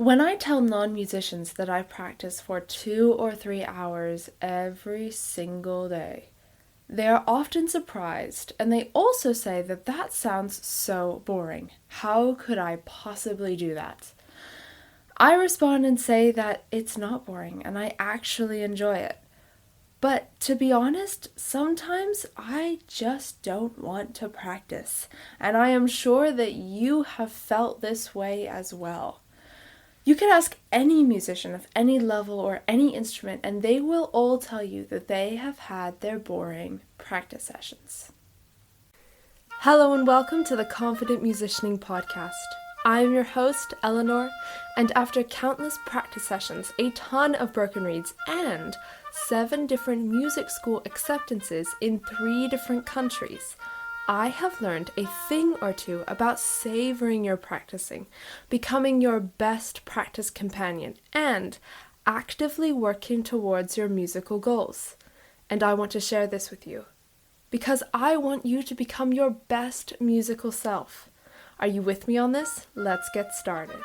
When I tell non-musicians that I practice for 2 or 3 hours every single day, they are often surprised, and they also say that that sounds so boring. How could I possibly do that? I respond and say that it's not boring and I actually enjoy it. But to be honest, sometimes I just don't want to practice, and I am sure that you have felt this way as well. You can ask any musician of any level or any instrument, and they will all tell you that they have had their boring practice sessions. Hello and welcome to the Confident Musicianing Podcast. I am your host, Eleanor, and after countless practice sessions, a ton of broken reeds, and 7 different music school acceptances in 3 different countries, I have learned a thing or two about savoring your practicing, becoming your best practice companion, and actively working towards your musical goals. And I want to share this with you, because I want you to become your best musical self. Are you with me on this? Let's get started.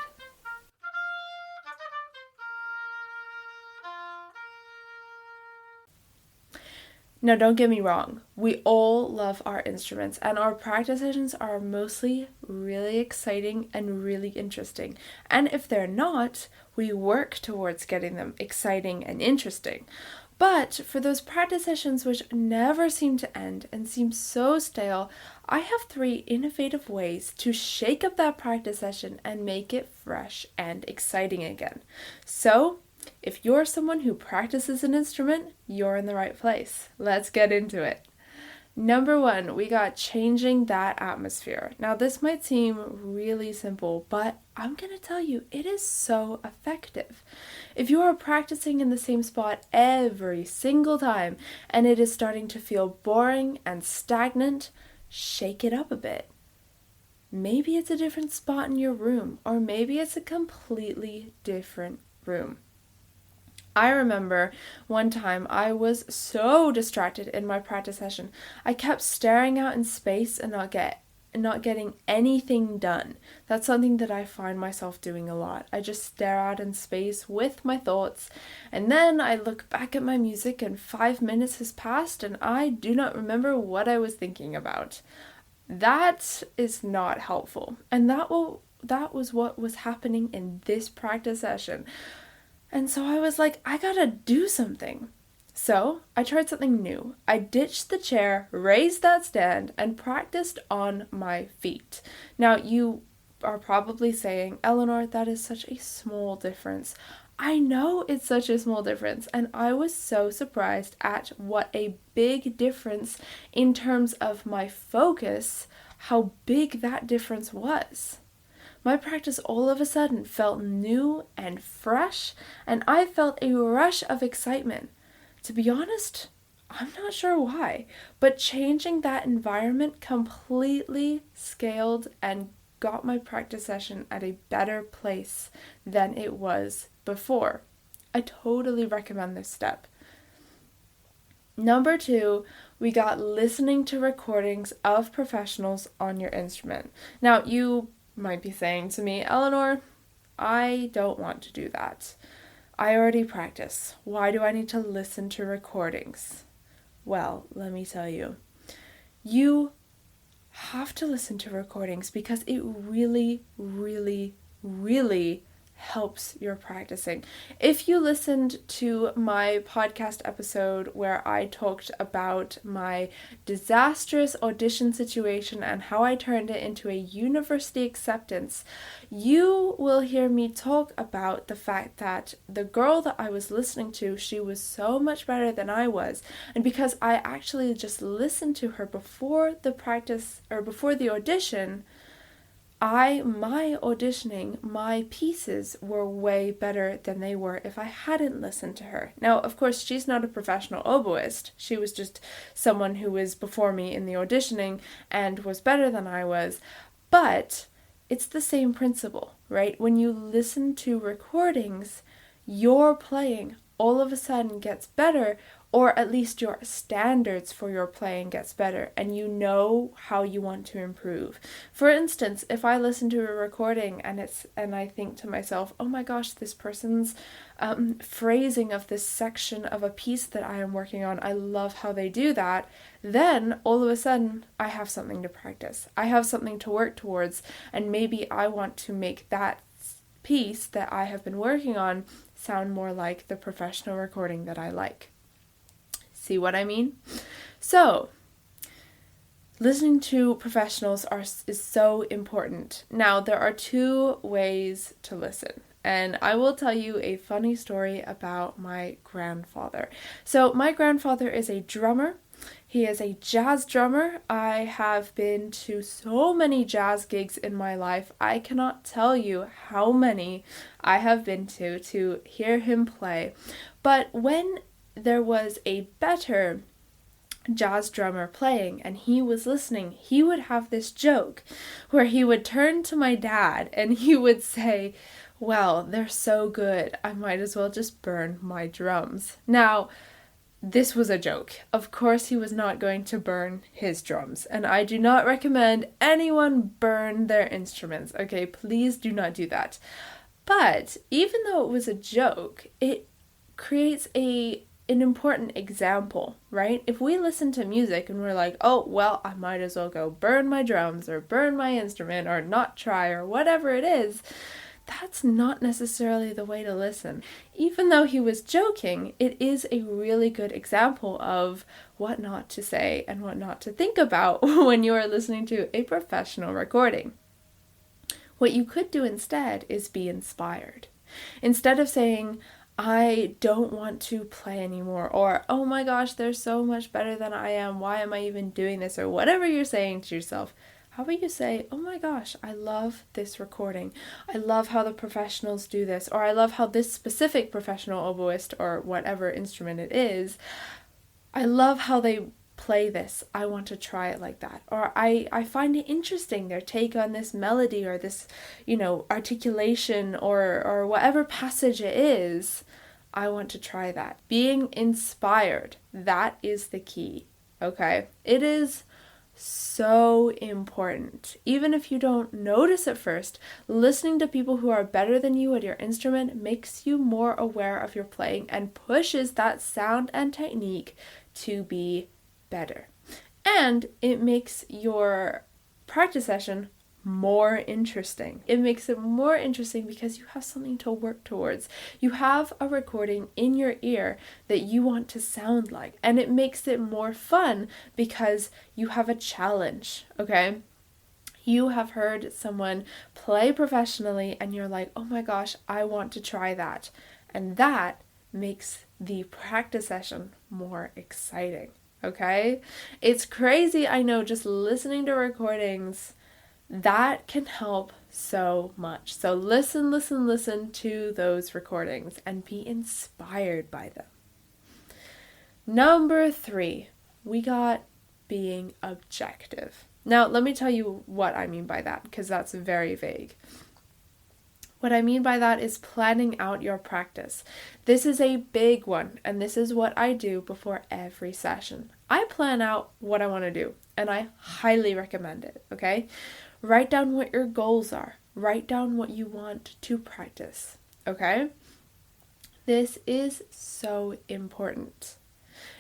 Now, don't get me wrong, we all love our instruments, and our practice sessions are mostly really exciting and really interesting. And if they're not, we work towards getting them exciting and interesting. But for those practice sessions which never seem to end and seem so stale, I have 3 innovative ways to shake up that practice session and make it fresh and exciting again. So, if you're someone who practices an instrument, you're in the right place. Let's get into it. Number 1, we got changing that atmosphere. Now, this might seem really simple, but I'm going to tell you, it is so effective. If you are practicing in the same spot every single time and it is starting to feel boring and stagnant, shake it up a bit. Maybe it's a different spot in your room, or maybe it's a completely different room. I remember one time I was so distracted in my practice session. I kept staring out in space and not getting anything done. That's something that I find myself doing a lot. I just stare out in space with my thoughts, and then I look back at my music and 5 minutes has passed and I do not remember what I was thinking about. That is not helpful. And that was what was happening in this practice session. And so I was like, I gotta do something. So I tried something new. I ditched the chair, raised that stand, and practiced on my feet. Now, you are probably saying, Eleanor, that is such a small difference. I know it's such a small difference, and I was so surprised at what a big difference in terms of my focus, how big that difference was. My practice all of a sudden felt new and fresh, and I felt a rush of excitement. To be honest, I'm not sure why, but changing that environment completely scaled and got my practice session at a better place than it was before. I totally recommend this step. Number 2, we got listening to recordings of professionals on your instrument. Now, you might be saying to me, Eleanor, I don't want to do that. I already practice. Why do I need to listen to recordings? Well, let me tell you. You have to listen to recordings because it really, really, really helps your practicing. If you listened to my podcast episode where I talked about my disastrous audition situation and how I turned it into a university acceptance, you will hear me talk about the fact that the girl that I was listening to, she was so much better than I was. And because I actually just listened to her before the practice or before the audition, my auditioning, my pieces were way better than they were if I hadn't listened to her. Now, of course, she's not a professional oboist. She was just someone who was before me in the auditioning and was better than I was. But it's the same principle, right? When you listen to recordings, you're playing all of a sudden gets better, or at least your standards for your playing gets better, and you know how you want to improve. For instance, if I listen to a recording and I think to myself, oh my gosh, this person's phrasing of this section of a piece that I am working on, I love how they do that, then all of a sudden I have something to practice. I have something to work towards, and maybe I want to make that piece that I have been working on sound more like the professional recording that I like. See what I mean? So, listening to professionals is so important. Now, there are two ways to listen. And I will tell you a funny story about my grandfather. So, my grandfather is a drummer. He is a jazz drummer. I have been to so many jazz gigs in my life. I cannot tell you how many I have been to hear him play. But when there was a better jazz drummer playing and he was listening, he would have this joke where he would turn to my dad and he would say, well, they're so good, I might as well just burn my drums. Now, this was a joke. Of course, he was not going to burn his drums, and I do not recommend anyone burn their instruments, okay? Please do not do that. But even though it was a joke, it creates an important example, right? If we listen to music and we're like, oh, well, I might as well go burn my drums or burn my instrument or not try or whatever it is, that's not necessarily the way to listen. Even though he was joking, it is a really good example of what not to say and what not to think about when you are listening to a professional recording. What you could do instead is be inspired. Instead of saying, I don't want to play anymore, or, oh my gosh, they're so much better than I am, why am I even doing this, or whatever you're saying to yourself, how about you say, oh my gosh, I love this recording, I love how the professionals do this, or I love how this specific professional oboist, or whatever instrument it is, I love how they play this, I want to try it like that. Or I find it interesting, their take on this melody or this, articulation or whatever passage it is, I want to try that. Being inspired, that is the key, okay? It is so important. Even if you don't notice at first, listening to people who are better than you at your instrument makes you more aware of your playing and pushes that sound and technique to be better. And it makes your practice session more interesting. It makes it more interesting because you have something to work towards. You have a recording in your ear that you want to sound like, and it makes it more fun because you have a challenge, okay? You have heard someone play professionally and you're like, oh my gosh, I want to try that. And that makes the practice session more exciting. Okay? It's crazy, I know, just listening to recordings, that can help so much. So listen to those recordings and be inspired by them. Number 3, we got being objective. Now, let me tell you what I mean by that, because that's very vague. What I mean by that is planning out your practice. This is a big one, and this is what I do before every session. I plan out what I want to do, and I highly recommend it, okay? Write down what your goals are. Write down what you want to practice, okay? This is so important.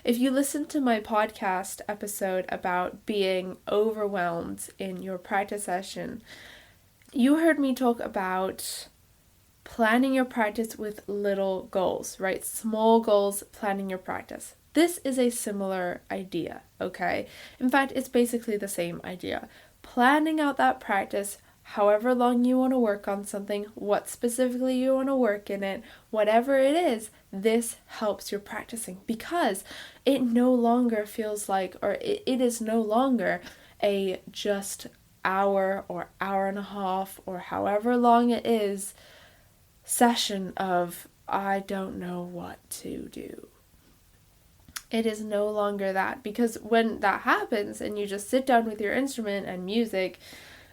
If you listen to my podcast episode about being overwhelmed in your practice session, you heard me talk about planning your practice with little goals, right? Small goals, planning your practice. This is a similar idea, okay? In fact, it's basically the same idea. Planning out that practice, however long you want to work on something, what specifically you want to work in it, whatever it is, this helps your practicing because it no longer feels like, or it is no longer a just hour or hour and a half or however long it is session of I don't know what to do. It is no longer that, because when that happens and you just sit down with your instrument and music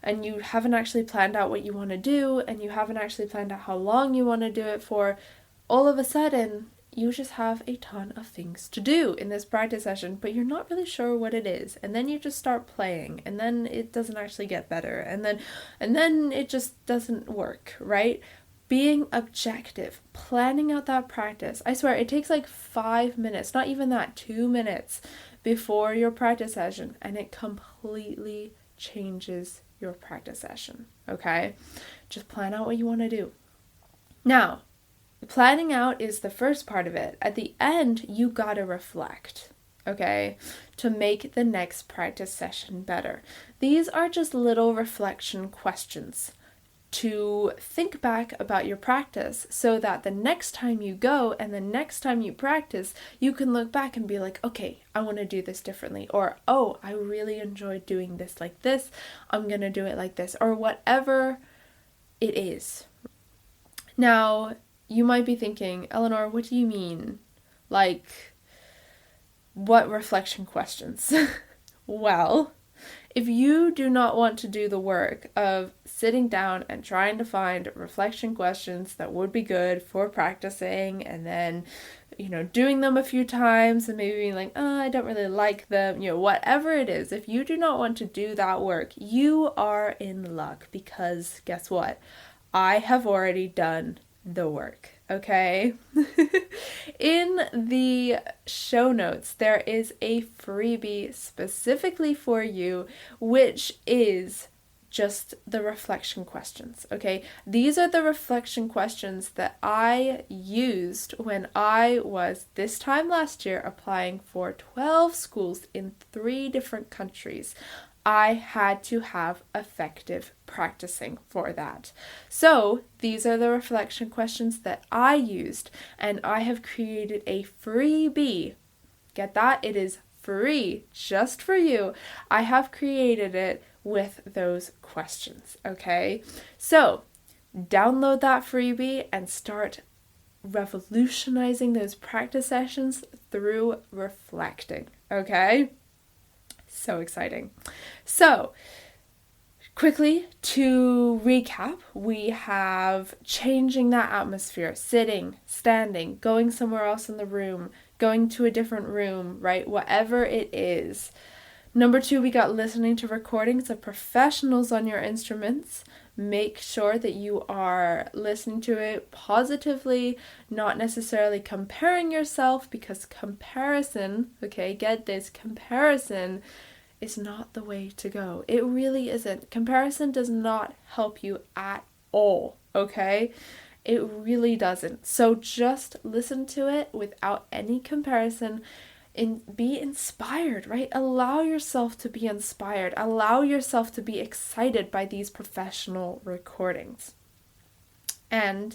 and you haven't actually planned out what you want to do and you haven't actually planned out how long you want to do it for, all of a sudden you just have a ton of things to do in this practice session, but you're not really sure what it is. And then you just start playing, and then it doesn't actually get better. And then it just doesn't work, right? Being objective, planning out that practice. I swear, it takes like 5 minutes, not even that, 2 minutes before your practice session, and it completely changes your practice session, okay? Just plan out what you want to do. Now, planning out is the first part of it. At the end, you gotta reflect, okay, to make the next practice session better. These are just little reflection questions to think back about your practice so that the next time you go and the next time you practice, you can look back and be like, okay, I want to do this differently. Or, oh, I really enjoyed doing this like this. I'm going to do it like this. Or whatever it is. Now, you might be thinking, Eleanor, what do you mean? Like, what reflection questions? Well, if you do not want to do the work of sitting down and trying to find reflection questions that would be good for practicing and then, doing them a few times and maybe being like, oh, I don't really like them, whatever it is, if you do not want to do that work, you are in luck because guess what? I have already done the work. Okay. In the show notes, there is a freebie specifically for you, which is just the reflection questions. Okay. These are the reflection questions that I used when I was this time last year applying for 12 schools in 3 different countries. I had to have effective practicing for that. So these are the reflection questions that I used, and I have created a freebie. Get that? It is free just for you. I have created it with those questions, okay? So download that freebie and start revolutionizing those practice sessions through reflecting, okay? So exciting. So, quickly to recap, we have changing that atmosphere, sitting, standing, going somewhere else in the room, going to a different room, right? Whatever it is. Number 2, we got listening to recordings of professionals on your instruments. Make sure that you are listening to it positively, not necessarily comparing yourself, because comparison, okay, get this, comparison is not the way to go. It really isn't. Comparison does not help you at all, okay? It really doesn't. So just listen to it without any comparison and be inspired, right? Allow yourself to be inspired. Allow yourself to be excited by these professional recordings. And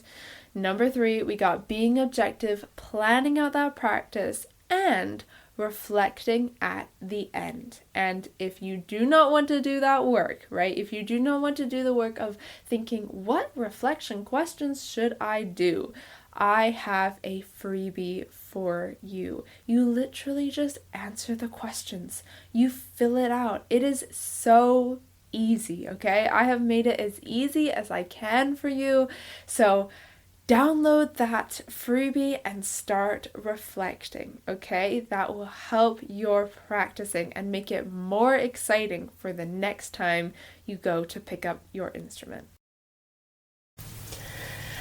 number 3, we got being objective, planning out that practice, and reflecting at the end. And if you do not want to do that work, right? If you do not want to do the work of thinking, what reflection questions should I do? I have a freebie for you. You literally just answer the questions. You fill it out. It is so easy, okay? I have made it as easy as I can for you. So download that freebie and start reflecting, okay? That will help your practicing and make it more exciting for the next time you go to pick up your instrument.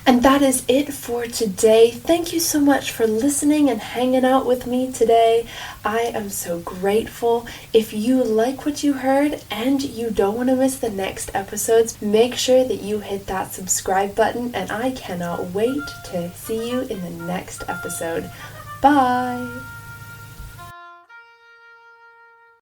And that is it for today. Thank you so much for listening and hanging out with me today. I am so grateful. If you like what you heard and you don't want to miss the next episodes, make sure that you hit that subscribe button, and I cannot wait to see you in the next episode. Bye!